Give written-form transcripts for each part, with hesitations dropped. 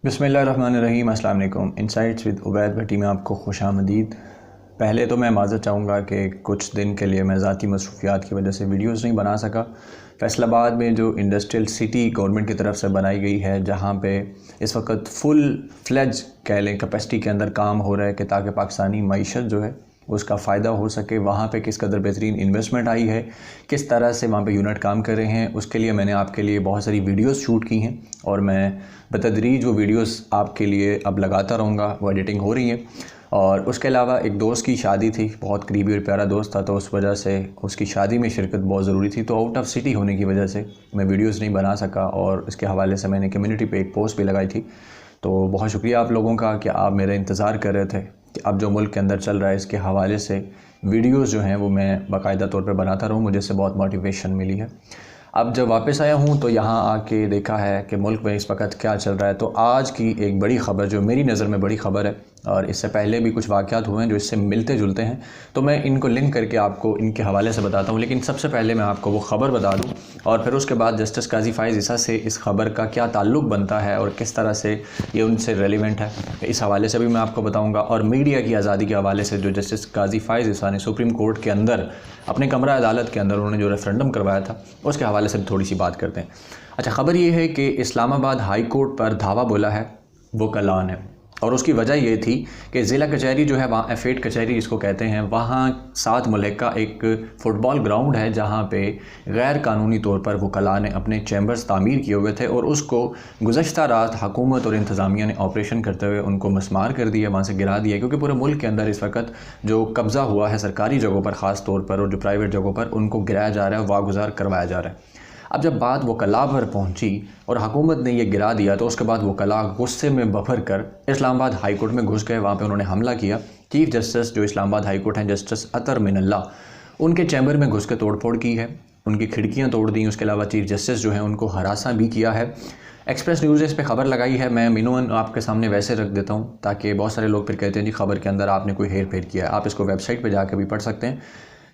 बिस्मिल्लाहिर्रहमानिर्रहीम। अस्सलाम वालेकुम। इनसाइट्स विद उबैद भट्टी में आपको खुशामदीद। पहले तो मैं माज़रत चाहूँगा कि कुछ दिन के लिए मैं ज़ाती मसरूफियात की वजह से वीडियोस नहीं बना सका। फैसलाबाद में जो इंडस्ट्रियल सिटी गवर्नमेंट की तरफ से बनाई गई है, जहाँ पे इस वक्त फुल फ्लेज कह लें कैपेसिटी के अंदर काम हो रहा है कि ताकि पाकिस्तानी मईशत जो है उसका फ़ायदा हो सके, वहाँ पे किस कदर बेहतरीन इन्वेस्टमेंट आई है, किस तरह से वहाँ पे यूनिट काम कर रहे हैं, उसके लिए मैंने आपके लिए बहुत सारी वीडियोस शूट की हैं और मैं बतदरीज वो वीडियोस आपके लिए अब लगाता रहूँगा। वो एडिटिंग हो रही है। और उसके अलावा एक दोस्त की शादी थी, बहुत करीबी और प्यारा दोस्त था, तो उस वजह से उसकी शादी में शिरकत बहुत ज़रूरी थी, तो आउट ऑफ सिटी होने की वजह से मैं वीडियोस नहीं बना सका। और इसके हवाले से मैंने कम्युनिटी पे एक पोस्ट भी लगाई थी। तो बहुत शुक्रिया आप लोगों का कि आप मेरा इंतज़ार कर रहे थे कि अब जो मुल्क के अंदर चल रहा है इसके हवाले से वीडियोस जो हैं वो मैं बाकायदा तौर पे बनाता रहूँ। मुझे इससे बहुत मोटिवेशन मिली है। अब जब वापस आया हूँ तो यहाँ आके देखा है कि मुल्क में इस वक्त क्या चल रहा है। तो आज की एक बड़ी ख़बर जो मेरी नज़र में बड़ी ख़बर है, और इससे पहले भी कुछ वाक़यात हुए हैं जो इससे मिलते जुलते हैं, तो मैं इनको लिंक करके आपको इनके हवाले से बताता हूँ। लेकिन सबसे पहले मैं आपको वो ख़बर बता दूँ और फिर उसके बाद जस्टिस काजी फ़ाइज़ ईसा से इस ख़बर का क्या ताल्लुक़ बनता है और किस तरह से ये उनसे रेलिवेंट है, इस हवाले से भी मैं आपको बताऊँगा। और मीडिया की आज़ादी के हवाले से जो जस्टिस काजी फ़ाइज़ ईसा ने सुप्रीम कोर्ट के अंदर अपने कमरा अदालत के अंदर उन्होंने जो रेफरेंडम करवाया था उसके हवाले से भी थोड़ी सी बात करते हैं। अच्छा, ख़बर ये है कि इस्लामाबाद हाई कोर्ट पर धावा बोला है वकला ने, और उसकी वजह ये थी कि ज़िला कचहरी जो है वहाँ एफेड कचहरी जिसको कहते हैं, वहाँ 7 मुल्का एक फ़ुटबॉल ग्राउंड है जहाँ पे गैर कानूनी तौर पर वकला ने अपने चैम्बर्स तामीर किए हुए थे, और उसको गुज़श्ता रात हुकूमत और इंतज़ामिया ने ऑपरेशन करते हुए उनको मसमार कर दिया, वहाँ से गिरा दिया। क्योंकि पूरे मुल्क के अंदर इस वक्त जो कब्ज़ा हुआ है सरकारी जगहों पर ख़ास तौर पर, और जो प्राइवेट जगहों पर उनको गिराया जा रहा है, वागुज़ार करवाया जा रहा है। अब जब बात वकला पर पहुंची और हुकूमत ने ये गिरा दिया, तो उसके बाद वकला गुस्से में बफर कर इस्लामाबाद हाई कोर्ट में घुस गए। वहाँ पे उन्होंने हमला किया। चीफ जस्टिस जो इस्लामाबाद हाई कोर्ट हैं, जस्टिस अतर मिनल्ला, उनके चैम्बर में घुस के तोड़फोड़ की है, उनकी खिड़कियाँ तोड़ दी। उसके अलावा चीफ जस्टिस जो हैं उनको हरासा भी किया है। एक्सप्रेस न्यूज़ ने इस पर ख़बर लगाई है। मैं मिनोन आपके सामने वैसे रख देता हूँ ताकि बहुत सारे लोग फिर कहते हैं जी ख़बर के अंदर आपने कोई हेर फेर किया है। आप इसको वेबसाइट पर जाकर भी पढ़ सकते हैं।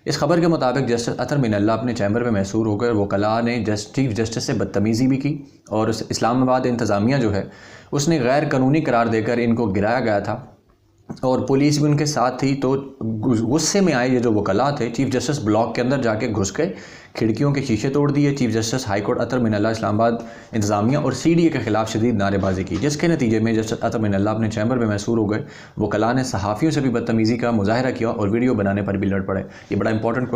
इस खबर के मुताबिक जस्टिस अतर मिनल्ला अपने चैम्बर में मैसूर होकर वकला ने चीफ जस्टिस से बदतमीज़ी भी की, और इस्लामाबाद इंतज़ामिया जो है उसने गैर कानूनी करार देकर इनको गिराया गया था, और पुलिस भी उनके साथ थी। तो गुस्से में आए ये जो वकला थे, चीफ जस्टिस ब्लॉक के अंदर जाके घुस गए, खिड़कियों के शीशे तोड़ दिए। चीफ जस्टिस हाई कोर्ट अतर मिनल्ला इस्लामाबाद इंतज़ामिया और CDA के खिलाफ शदीद नारेबाजी की, जिसके नतीजे में जस्टिस अतर मिनल्ला अपने चैम्बर में मैसूर हो गए। वकला ने सहाफ़ियों से भी बदतमीज़ी का मुजाहरा किया और वीडियो बनाने पर भी लड़ पड़े। ये बड़ा इंपॉर्टेंट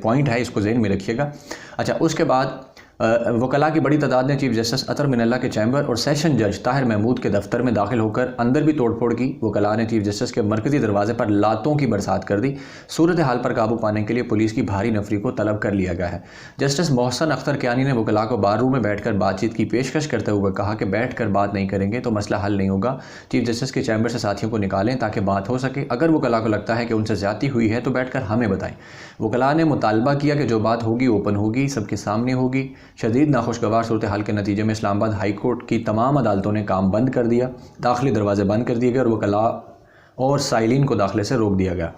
पॉइंट है, इसको ज़हन में रखिएगा। अच्छा, उसके बाद वकला की बड़ी तादाद ने चीफ जस्टिस अतर मिनल्ला के चैम्बर और सेशन जज ताहिर महमूद के दफ्तर में दाखिल होकर अंदर भी तोड़फोड़ की। वकला ने चीफ जस्टिस के मरकज़ी दरवाजे पर लातों की बरसात कर दी। सूरत हाल पर काबू पाने के लिए पुलिस की भारी नफरी को तलब कर लिया गया है। जस्टिस मोहसन अख्तर कियानी ने वकला को बार रूम में बैठकर बातचीत की पेशकश करते हुए कहा कि बैठ कर बात नहीं करेंगे तो मसला हल नहीं होगा। चीफ जस्टिस के चैम्बर से साथियों को निकालें ताकि बात हो सके। अगर वकला को लगता है कि उनसे ज़्यादती हुई है तो बैठ कर हमें बताएं। वकला ने मुतालबा किया कि जो बात होगी ओपन होगी, सबके सामने होगी। शदीद नाखुशगवार सूरत हाल के नतीजे में इस्लामाबाद हाई कोर्ट की तमाम अदालतों ने काम बंद कर दिया, दाखिली दरवाजे बंद कर दिए गए और वकला और साइलिन को दाखिले से रोक दिया गया।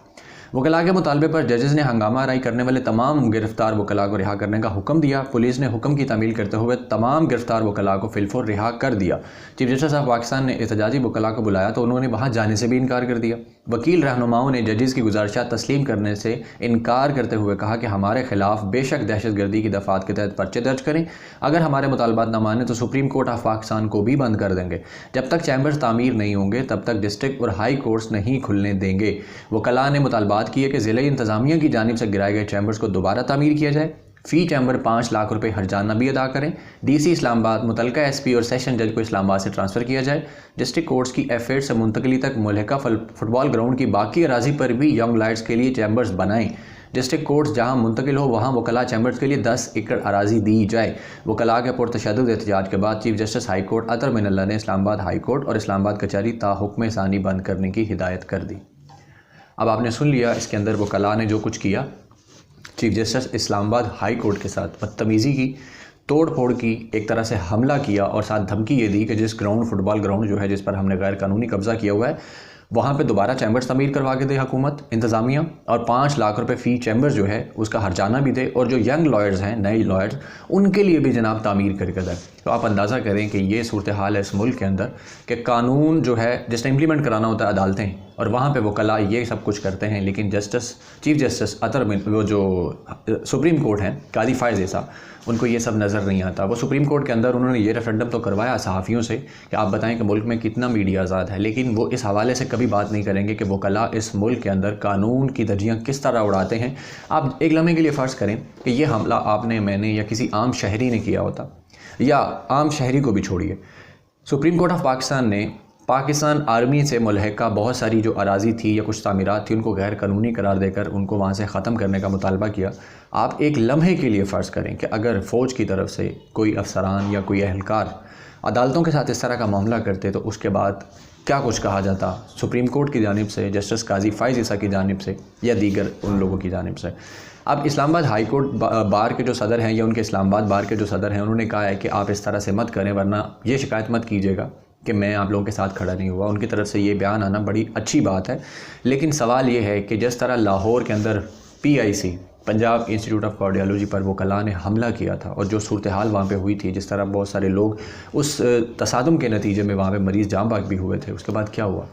वकला के मुतालबे पर जजेस ने हंगामा आराई करने वाले तमाम गिरफ्तार वकला को रिहा करने का हुक्म दिया। पुलिस ने हुक्म की तामील करते हुए तमाम गिरफ्तार वकला को फिलफौर रिहा कर दिया। चीफ जस्टिस ऑफ पाकिस्तान ने एहतजाजी वकला को बुलाया तो उन्होंने वहाँ जाने से भी इनकार कर दिया। वकील रहनुमाओं ने जजेस की गुजारिशात तस्लीम करने से इनकार करते हुए कहा कि हमारे खिलाफ बेशक दहशतगर्दी की दफ़ात के तहत पर्चे दर्ज करें, अगर हमारे मुतालबात न माने तो सुप्रीम कोर्ट ऑफ पाकिस्तान को भी बंद कर देंगे। जब तक चैम्बर्स तामीर नहीं होंगे तब तक डिस्ट्रिक्ट और हाई कोर्ट्स नहीं खुलने देंगे। वकला ने मुतालबात किए कि ज़िले इंतज़ामिया की जानिब से गिराए गए चैम्बर्स को दोबारा तामीर किया जाए, फ़ी चैम्बर 5 लाख रुपए हर्जाना भी अदा करें। DC इस्लामाबाद मुतलका SP और सेशन जज को इस्लामाबाद से ट्रांसफ़र किया जाए। डिस्ट्रिक्ट कोर्ट्स की एफेड से मुंतकली तक मुल्का फुटबॉल ग्राउंड की बाकी अराजी पर भी यंग लाइट्स के लिए चैम्बर्स बनाएं। डिस्ट्रिक्ट कोर्ट्स जहां मुंतकिल हो वहां वकला चैम्बर्स के लिए 10 एकड़ अराजी दी जाए। वकला के पुरतशद्दुद एहतजाज के बाद चीफ जस्टिस हाई कोर्ट अतर मिनल्ला ने इस्लामाबाद हाई कोर्ट और इस्लामाबाद कचहरी ताहुक्म सानी बंद करने की हिदायत कर दी। अब आपने सुन लिया इसके अंदर वकला ने जो कुछ किया। Chief justice Islamabad high court के साथ बदतमीज़ी की, तोड़ फोड़ की, एक तरह से हमला किया और साथ धमकी ये दी कि जिस ग्राउंड फुटबॉल ग्राउंड जो है जिस पर हमने गैर कानूनी कब्ज़ा किया हुआ है वहाँ पे दोबारा चैम्बर्स तमीर करवा के दे हुकूमत इंतज़ामिया, और 5 लाख रुपए फ़ी चैम्बर जो है उसका हर्जाना भी दे, और जो यंग लॉयर्स हैं, नए लॉयर्स, उनके लिए भी जनाब तामीर करके दे। तो आप अंदाज़ा करें कि ये सूरत हाल है इस मुल्क के अंदर कि कानून जो है जिसने इम्प्लीमेंट कराना होता है अदालतें, और वहाँ पे वकला ये सब कुछ करते हैं, लेकिन चीफ जस्टिस अतर वो जो सुप्रीम कोर्ट हैं कादी फ़ायज़ ईसा, उनको ये सब नज़र नहीं आता। वो सुप्रीम कोर्ट के अंदर उन्होंने ये रेफरेंडम तो करवाया सहाफ़ियों से कि आप बताएं कि मुल्क में कितना मीडिया आज़ाद है, लेकिन वो इस हवाले से कभी बात नहीं करेंगे कि वकला इस मुल्क के अंदर कानून की धज्जियाँ किस तरह उड़ाते हैं। आप एक लम्हे के लिए फ़र्ज़ करें कि ये हमला आपने, मैंने या किसी आम शहरी ने किया होता, या आम शहरी को भी छोड़िए, सुप्रीम कोर्ट ऑफ पाकिस्तान ने पाकिस्तान आर्मी से मुल्हिका बहुत सारी जो अराज़ी थी या कुछ तामीरात थी उनको गैर कानूनी करार देकर उनको वहाँ से ख़त्म करने का मुतालबा किया। आप एक लम्हे के लिए फ़र्ज़ करें कि अगर फ़ौज की तरफ से कोई अफसरान या कोई अहलकार अदालतों के साथ इस तरह का मामला करते तो उसके बाद क्या कुछ कहा जाता सुप्रीम कोर्ट की जानिब से, जस्टिस काजी फ़ायज़ ईसा की जानिब से या दीगर उन लोगों की जानिब से। अब इस्लामाबाद हाई कोर्ट बार के जो सदर हैं या उनके इस्लामाबाद बार के जो सदर हैं, उन्होंने कहा है कि आप इस तरह से मत करें, वरना ये शिकायत मत कीजिएगा कि मैं आप लोगों के साथ खड़ा नहीं हुआ। उनकी तरफ से ये बयान आना बड़ी अच्छी बात है, लेकिन सवाल ये है कि जिस तरह लाहौर के अंदर PIC Punjab institute of cardiology पर वकला ने हमला किया था और जो सूरत हाल वहाँ पे हुई थी, जिस तरह बहुत सारे लोग उस तसादुम के नतीजे में वहाँ पे मरीज़ जाम बाग भी हुए थे, उसके बाद क्या हुआ,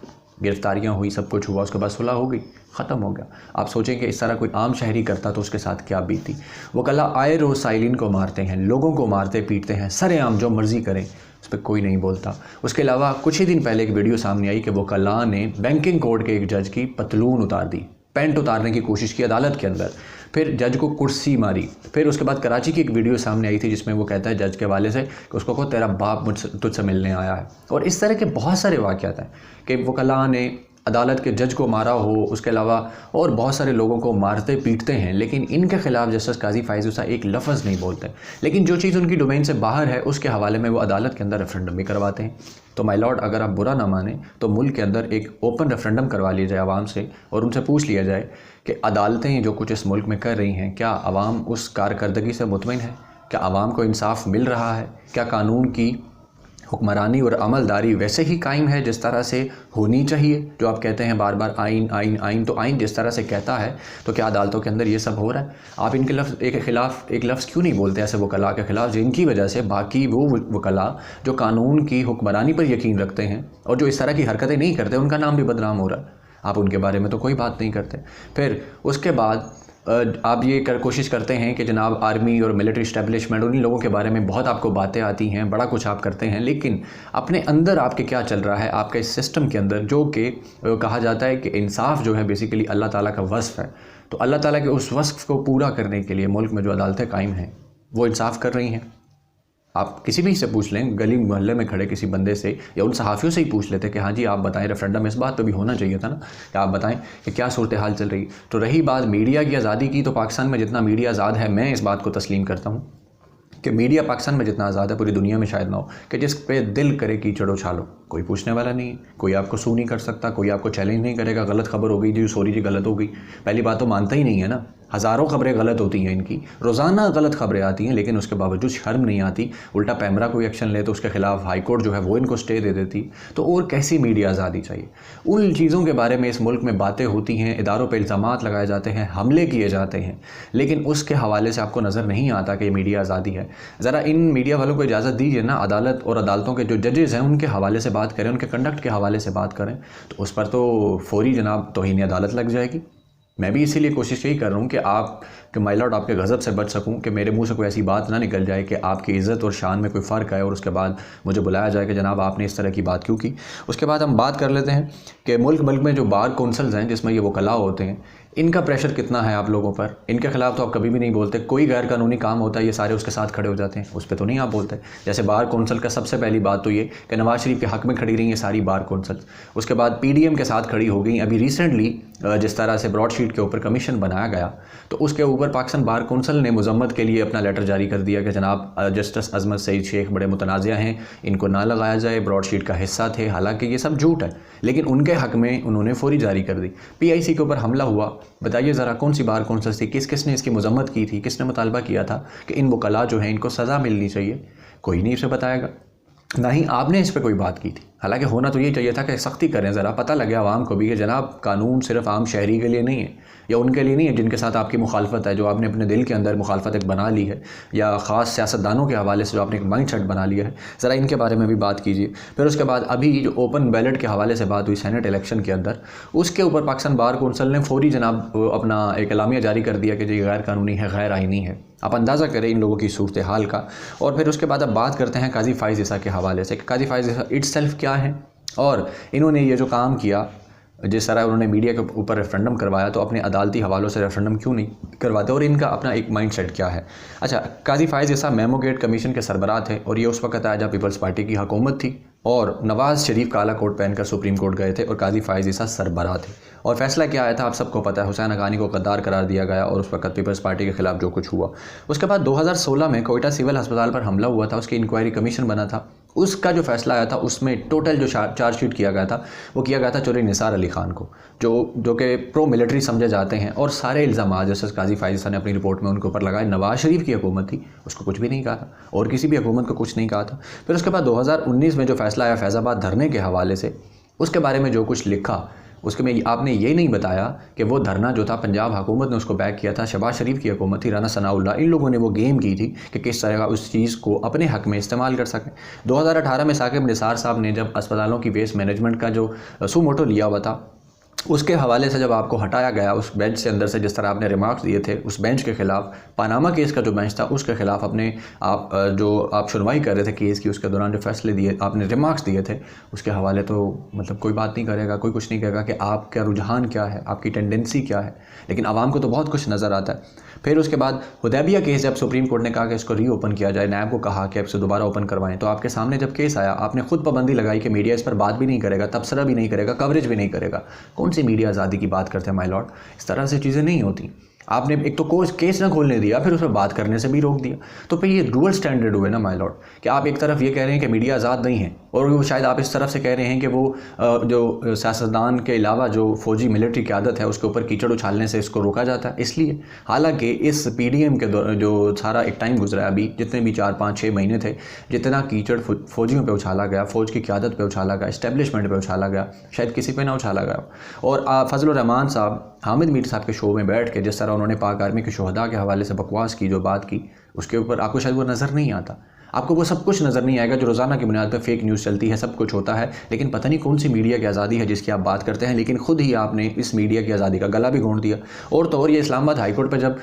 गिरफ्तारियाँ हुई, सब कुछ हुआ, उसके बाद सुलह हो गई, ख़त्म हो गया। आप सोचें कि इस तरह कोई आम शहरी करता तो उसके साथ क्या बीती। वकला आए रोज़ साइलिन को मारते हैं, लोगों को मारते पीटते हैं, सरेआम जो मर्ज़ी करें, उस पर कोई नहीं बोलता। उसके अलावा कुछ ही दिन पहले एक वीडियो सामने आई कि वकला ने बैंकिंग कोर्ट के एक जज की पतलून उतार दी, पैंट उतारने की कोशिश की अदालत के अंदर, फिर जज को कुर्सी मारी। फिर उसके बाद कराची की एक वीडियो सामने आई थी जिसमें वो कहता है जज के वाले से कि उसको कहो तेरा बाप तुझसे मिलने आया है। और इस तरह के बहुत सारे वाक़यात हैं कि वकला ने अदालत के जज को मारा हो, उसके अलावा और बहुत सारे लोगों को मारते पीटते हैं, लेकिन इनके ख़िलाफ़ जस्टिस काजी फ़ायज़ ईसा एक लफ्ज़ नहीं बोलते। लेकिन जो चीज़ उनकी डोमेन से बाहर है उसके हवाले में वो अदालत के अंदर रेफरेंडम भी करवाते हैं। तो माय लॉर्ड, अगर आप बुरा ना माने तो मुल्क के अंदर एक ओपन रेफरेंडम करवा लिया जाए आवाम से और उनसे पूछ लिया जाए कि अदालतें जो कुछ इस मुल्क में कर रही हैं, क्या आवाम उस कारकर्दगी से मुतमईन है, क्या आवाम को इंसाफ मिल रहा है, क्या कानून की हुक्मरानी और अमलदारी वैसे ही कायम है जिस तरह से होनी चाहिए। जो आप कहते हैं बार बार आइन आइन आइन, तो आइन जिस तरह से कहता है तो क्या अदालतों के अंदर ये सब हो रहा है। आप इनके एक लफ्ज़ क्यों नहीं बोलते ऐसे वकला के ख़िलाफ़ जिनकी वजह से बाकी वो वकला जो कानून की हुक्मरानी पर यकीन रखते हैं और जो इस तरह की हरकतें नहीं करते, उनका नाम भी बदनाम हो रहा है। आप उनके बारे में तो कोई बात नहीं करते। फिर उसके बाद आप ये कोशिश करते हैं कि जनाब आर्मी और मिलिट्री इस्टेब्लिशमेंट, उन लोगों के बारे में बहुत आपको बातें आती हैं, बड़ा कुछ आप करते हैं, लेकिन अपने अंदर आपके क्या चल रहा है, आपके इस सिस्टम के अंदर, जो कि कहा जाता है कि इंसाफ जो है बेसिकली अल्लाह ताला का वस्फ़ है। तो अल्लाह ताला के उस वस्फ़ को पूरा करने के लिए मुल्क में जो अदालतें कायम हैं वो इंसाफ कर रही हैं। आप किसी भी से पूछ लें, गली मोहल्ले में खड़े किसी बंदे से या उन सहाफ़ियों से ही पूछ लेते कि हाँ जी आप बताएं, रेफरेंडम इस बात पे भी होना चाहिए था ना, कि आप बताएं कि क्या सूरत हाल चल रही। तो रही बात मीडिया की आज़ादी की, तो पाकिस्तान में जितना मीडिया आज़ाद है, मैं इस बात को तस्लीम करता हूँ कि मीडिया पाकिस्तान में जितना आज़ाद है पूरी दुनिया में शायद ना हो, कि जिस पे दिल करे कीचड़ उछालो, कोई पूछने वाला नहीं, कोई आपको सू नहीं कर सकता, कोई आपको चैलेंज नहीं करेगा। गलत खबर हो गई जी, सॉरी जी गलत हो गई, पहली बात तो मानता ही नहीं है ना। हज़ारों खबरें गलत होती हैं इनकी, रोज़ाना गलत खबरें आती हैं, लेकिन उसके बावजूद शर्म नहीं आती। उल्टा पैमरा कोई एक्शन ले तो उसके ख़िलाफ़ हाई कोर्ट जो है वो इनको स्टे दे देती। तो और कैसी मीडिया आज़ादी चाहिए। उन चीज़ों के बारे में इस मुल्क में बातें होती हैं, इदारों पर इल्ज़ामात लगाए जाते हैं, हमले किए जाते हैं, लेकिन उसके हवाले से आपको नज़र नहीं आता कि मीडिया आज़ादी है। ज़रा इन मीडिया वालों को इजाज़त दीजिए ना, अदालत और अदालतों के जो जजेज़ हैं उनके हवाले से बात करें, उनके कंडक्ट के हवाले से बात करें, तो उस पर तो फौरी जनाब तौहीन अदालत लग जाएगी। मैं भी इसीलिए कोशिश यही कर रहा हूँ कि आप कि माय लॉर्ड आपके गज़ब से बच सकूँ, कि मेरे मुंह से कोई ऐसी बात ना निकल जाए कि आपकी इज़्ज़त और शान में कोई फ़र्क आए और उसके बाद मुझे बुलाया जाए कि जनाब आपने इस तरह की बात क्यों की। उसके बाद हम बात कर लेते हैं कि मुल्क में जो बार कौंसल्स हैं जिसमें ये वकला होते हैं, इनका प्रेशर कितना है आप लोगों पर। इनके ख़िलाफ़ तो आप कभी भी नहीं बोलते, कोई गैर कानूनी काम होता है ये सारे उसके साथ खड़े हो जाते हैं, उस पर तो नहीं आप बोलते। जैसे बार कौंसल का सबसे पहली बात तो ये कि नवाज शरीफ के हक़ में खड़ी रही हैं सारी बार कौंसल, उसके बाद PDM के साथ खड़ी हो गई। अभी रिसेंटली जिस तरह से ब्रॉडशीट के ऊपर कमीशन बनाया गया, तो उसके ऊपर पाकिस्तान बार कौंसल ने मजम्मत के लिए अपना लेटर जारी कर दिया कि जनाब जस्टिस अजमत सईद शेख बड़े मुतनाज़ा हैं, इनको ना लगाया जाए, ब्रॉडशीट का हिस्सा थे। हालांकि ये सब झूठ है, लेकिन उनके हक़ में उन्होंने फौरी जारी कर दी। PIC के ऊपर हमला हुआ, बताइए ज़रा कौन सी बार कौंसल थी, किसने इसकी मजम्मत की थी, किसने मुतालबा किया था कि इन वकला जो हैं इनको सज़ा मिलनी चाहिए। कोई नहीं उसे बताएगा। ना ही आपने इस पे कोई बात की थी। हालांकि होना तो ये चाहिए था कि सख्ती करें, ज़रा पता लगे आवाम को भी कि जनाब कानून सिर्फ आम शहरी के लिए नहीं है या उनके लिए नहीं है जिनके साथ आपकी मुखालफत है, जो आपने अपने दिल के अंदर मुखालफत एक बना ली है, या ख़ास सियासतदानों के हवाले से जो आपने एक माइंड सेट बना लिया है, ज़रा इनके बारे में भी बात कीजिए। फिर उसके बाद अभी जो ओपन बैलेट के हवाले से बात हुई सेनेट इलेक्शन के अंदर, उसके ऊपर पाकिस्तान बार कौंसिल ने फौरी जनाब अपना एक एलामिया जारी कर दिया कि ये गैर कानूनी है, गैर आइनी है। आप अंदाज़ा करें इन लोगों की सूरत हाल का। और फिर उसके बाद अब बात करते हैं काजी फ़ाइज़ ईसा के हवाले से। काजी फ़ाइज़ ईसा इट्सेल्फ क्या है और इन्होंने ये जो काम किया, जिस तरह उन्होंने मीडिया के ऊपर रेफरेंडम करवाया, तो अपने अदालती हवालों से रेफरेंडम क्यों नहीं करवाते, और इनका अपना एक माइंड सेट क्या है। अच्छा, काजी फ़ाइज़ ईसा मेमो गेट कमीशन के सरबराह थे और ये उस वक्त आया जब पीपल्स पार्टी की हुकूमत थी और नवाज़ शरीफ काला कोट पहनकर सुप्रीम कोर्ट गए थे और काजी फ़ाइज़ ईसा सरबराह थे। और फैसला क्या आया था आप सबको पता है, हुसैन हक़ानी को गद्दार करार दिया गया और उस वक्त पीपल्स पार्टी के खिलाफ जो कुछ हुआ। उसके बाद 2016 में कोयटा सिविल अस्पताल पर हमला हुआ था, उसकी इंक्वायरी कमीशन बना था। उसका जो फैसला आया था उसमें टोटल जो चार्जशीट किया गया था वो किया गया था चौधरी निसार अली खान को, जो कि प्रो मिलिट्री समझे जाते हैं। और सारे इल्ज़ाम जैसे काजी फ़ाइज़ ईसा ने अपनी रिपोर्ट में उनके ऊपर लगाए। नवाज़ शरीफ की हुकूमत थी, उसको कुछ भी नहीं कहा था और किसी भी हुकूमत को कुछ नहीं कहा था। फिर उसके बाद 2019 में जो फैसला आया फैज़ाबाद धरने के हवाले से, उसके बारे में जो कुछ लिखा उसके में आपने ये नहीं बताया कि वो धरना जो था पंजाब हुकूमत ने उसको बैक किया था, शहबाज शरीफ की हुकूमत थी, राना सनाउल्लाह, इन लोगों ने वो गेम की थी कि किस तरह का उस चीज़ को अपने हक़ में इस्तेमाल कर सकें। 2018 में साकिब निसार साहब ने जब अस्पतालों की वेस्ट मैनेजमेंट का जो सुमोटो लिया हुआ था, उसके हवाले से जब आपको हटाया गया उस बेंच से अंदर से, जिस तरह आपने रिमार्क्स दिए थे उस बेंच के ख़िलाफ़, पानामा केस का जो बेंच था उसके ख़िलाफ़ अपने आप सुनवाई कर रहे थे केस की, उसके दौरान जो फैसले दिए आपने, रिमार्क्स दिए थे, उसके हवाले तो मतलब कोई बात नहीं करेगा, कोई कुछ नहीं कहेगा कि आपका रुझान क्या है, आपकी टेंडेंसी क्या है। लेकिन आवाम को तो बहुत कुछ नज़र आता है। फिर उसके बाद हुदैबिया केस जब सुप्रीम कोर्ट ने कहा कि इसको रीओपन किया जाए, नैब को कहा कि अब से दोबारा ओपन करवाएं, तो आपके सामने जब केस आया आपने खुद पाबंदी लगाई कि मीडिया इस पर बात भी नहीं करेगा, तबसरा भी नहीं करेगा, कवरेज भी नहीं करेगा। कौन सी मीडिया आज़ादी की बात करते हैं माय लॉर्ड, इस तरह से चीज़ें नहीं होती। आपने एक तो केस ना खोलने दिया, फिर उस पर बात करने से भी रोक दिया, तो फिर ये डुअल स्टैंडर्ड हुए ना माय लॉर्ड, कि आप एक तरफ ये कह रहे हैं कि मीडिया आज़ाद नहीं है और वो शायद आप इस तरफ से कह रहे हैं कि वो जो सियासतदान के अलावा जो फौजी मिलिट्री क़यादत है उसके ऊपर कीचड़ उछालने से इसको रोका जाता है इसलिए। हालांकि इस PDM के जो सारा एक टाइम गुजरा अभी, जितने भी 4, 5, 6 महीने थे, जितना कीचड़ फौजियों पर उछाला गया, फ़ौज की क़यादत पर उछाला गया, इस्टेब्लिशमेंट पर उछाला गया, शायद किसी पे ना उछाला गया। और फजलुर रहमान साहब हामिद मीर साहब के शो में बैठ के जिस तरह उन्होंने पाक आर्मी के शहदा के हवाले से बकवास की, जो बात की, उसके ऊपर आपको शायद वो नज़र नहीं आता। आपको वो सब कुछ नज़र नहीं आएगा जो रोज़ाना की बुनियाद पर फेक न्यूज़ चलती है, सब कुछ होता है, लेकिन पता नहीं कौन सी मीडिया की आज़ादी है जिसकी आप बात करते हैं। लेकिन खुद ही आपने इस मीडिया की आज़ादी का गला भी घोंट दिया। और तो और ये इस्लामाबाद हाईकोर्ट पर जब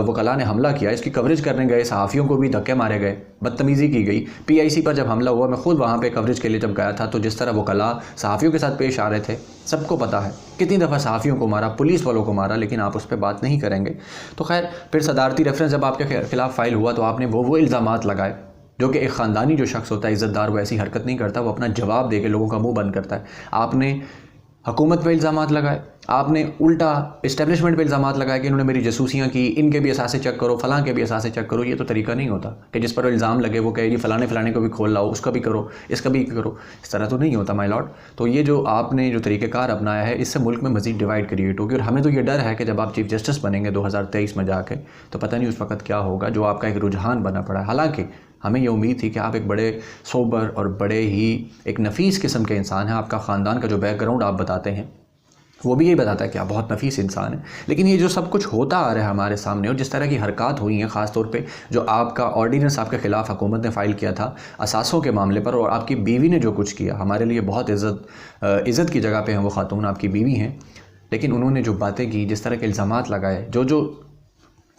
वकला ने हमला किया, इसकी कवरेज करने गए सहाफ़ियों को भी धक्के मारे गए, बदतमीज़ी की गई। PIC पर जब हमला हुआ, मैं खुद वहाँ पर कवरेज के लिए जब गया था, तो जिस तरह वकला सहाफ़ियों के साथ पेश आ रहे थे, सबको पता है कितनी दफ़ा सहाफ़ियों को मारा, पुलिस वालों को मारा, लेकिन आप उस पर बात नहीं करेंगे। तो खैर, फिर सदारती रेफरेंस जब आपके खिलाफ़ फ़ाइल हुआ तो आपने वो इल्ज़ामात लगाए जो कि एक ख़ानदानी जो शख्स होता है, इज़्ज़तदार, वो ऐसी हरकत नहीं करता, वो अपना जवाब दे के लोगों का मुंह बंद करता है। आपने हुकूमत पे इल्ज़ामात लगाए, आपने उल्टा इस्टेब्लिशमेंट पे इल्ज़ामात लगाए कि इन्होंने मेरी जसूसियाँ की, इनके भी असासे चेक करो, फ़लाँ के भी असासे चेक करो। ये तो तरीका नहीं होता कि जिस पर इल्ज़ाम लगे वो कहे जी फ़लाने को भी खोल लाओ, उसका भी करो, इसका भी करो। इस तरह तो नहीं होता माय लॉर्ड। तो ये जो आपने जो तरीक़ेकार अपनाया है, इससे मुल्क में मज़ीद डिवाइड क्रिएट होगी। और हमें तो ये डर है कि जब आप चीफ़ जस्टिस बनेंगे 2023 में जाके, तो पता नहीं उस वक्त क्या होगा, जो आपका एक रुझान बना पड़ा है। हालाँकि हमें ये उम्मीद थी कि आप एक बड़े सोबर और बड़े ही एक नफीस किस्म के इंसान हैं। आपका ख़ानदान का जो बैकग्राउंड आप बताते हैं वो भी यही बताता है कि आप बहुत नफीस इंसान हैं। लेकिन ये जो सब कुछ होता आ रहा है हमारे सामने, और जिस तरह की हरकत हुई हैं, ख़ास तौर पे जो आपका ऑर्डिनेंस आपके ख़िलाफ़ हुकूमत ने फ़ाइल किया था असासों के मामले पर, और आपकी बीवी ने जो कुछ किया, हमारे लिए बहुत इज़्ज़त की जगह पे हैं वो खातून, आपकी बीवी हैं। लेकिन उन्होंने जो बातें की, जिस तरह के इल्ज़ामात लगाए, जो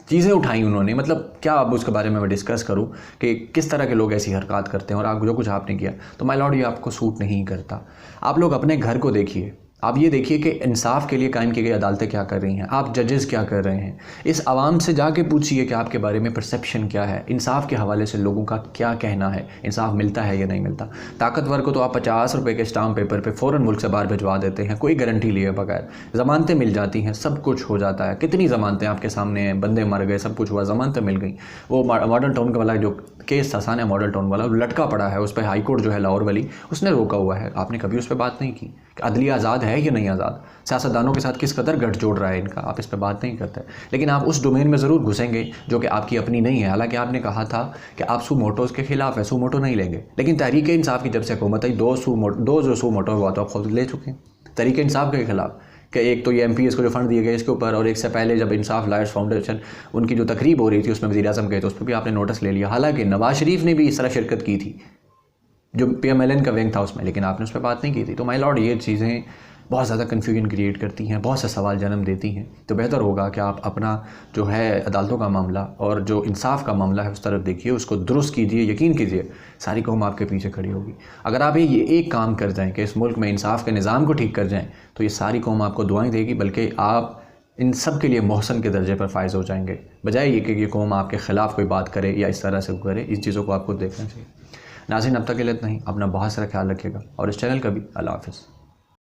चीज़ें उठाई उन्होंने, मतलब क्या अब उसके बारे में मैं डिस्कस करूं कि किस तरह के लोग ऐसी हरकत करते हैं, और आप जो कुछ आपने किया, तो माय लॉर्ड ये आपको सूट नहीं करता। आप लोग अपने घर को देखिए, आप ये देखिए कि इंसाफ के लिए कायम की गई अदालतें क्या कर रही हैं, आप जजेस क्या कर रहे हैं। इस आवाम से जाके पूछिए कि आपके बारे में परसेप्शन क्या है, इंसाफ के हवाले से लोगों का क्या कहना है, इंसाफ मिलता है या नहीं मिलता। ताकतवर को तो आप 50 रुपये के स्टाम्प पेपर पे फ़ौरन मुल्क से बाहर भिजवा देते हैं, कोई गारंटी लिए बगैर। ज़मानतें मिल जाती हैं, सब कुछ हो जाता है। कितनी ज़मानतें आपके सामने हैं, बंदे मर गए, सब कुछ हुआ, ज़मानतें मिल गई। वो मॉडल टाउन वाला जो केस था, सानिया मॉडल टाउन वाला, लटका पड़ा है, उस पर हाई कोर्ट जो है लाहौर वाली, उसने रोका हुआ है। आपने कभी उस पर बात नहीं की कि अदलिया आज़ाद है है या नहीं आज़ाद, सियासतदानों के साथ किस कदर गठजोड़ रहा है इनका, आप इस पर बात नहीं करते। लेकिन आप उस डोमेन में ज़रूर घुसेंगे जो कि आपकी अपनी नहीं है। हालांकि आपने कहा था कि आप सू मोटोज़ के ख़िलाफ़ है, सू मोटो नहीं लेंगे, लेकिन तहरीक इंसाफ की जब से हुकूमत आई दो जो सू मोटो हुआ तो आप खुद ले चुके हैं तहरीक इंसाफ के ख़िलाफ़। कि एक तो ये MPs को जो फ़ंड दिए गए इसके ऊपर, और एक से पहले जब इंसाफ लायर्स फाउंडेशन उनकी जो तकरीब हो रही थी उसमें वज़ीर-ए-आज़म गए तो उस पर भी आपने नोटिस ले लिया। हालांकि नवाज शरीफ ने भी इस तरह शिरकत की थी जो PMLN का विंग था उसमें, लेकिन आपने उस पर बात नहीं की थी। तो माय लॉर्ड, ये चीज़ें बहुत ज़्यादा कन्फ्यूजन क्रिएट करती हैं, बहुत से सवाल जन्म देती हैं। तो बेहतर होगा कि आप अपना जो है अदालतों का मामला और जो इंसाफ का मामला है उस तरफ देखिए, उसको दुरुस्त कीजिए। यकीन कीजिए सारी कौम आपके पीछे खड़ी होगी। अगर आप ये एक काम कर जाएँ कि इस मुल्क में इंसाफ के निज़ाम को ठीक कर जाएँ तो ये सारी कौम आपको दुआएँ देगी, बल्कि आप इन सब के लिए मोहसन के दर्जे पर फायज़ हो जाएंगे, बजाय ये कि ये कौम आपके ख़िलाफ़ कोई बात करे या इस तरह से करे। इस चीज़ों को आपको देखना चाहिए। नाज़रीन, अब तक के लिए इतना ही। अपना बहुत सारा ख्याल रखिएगा और इस चैनल का भी। अल्लाह हाफ़िज़।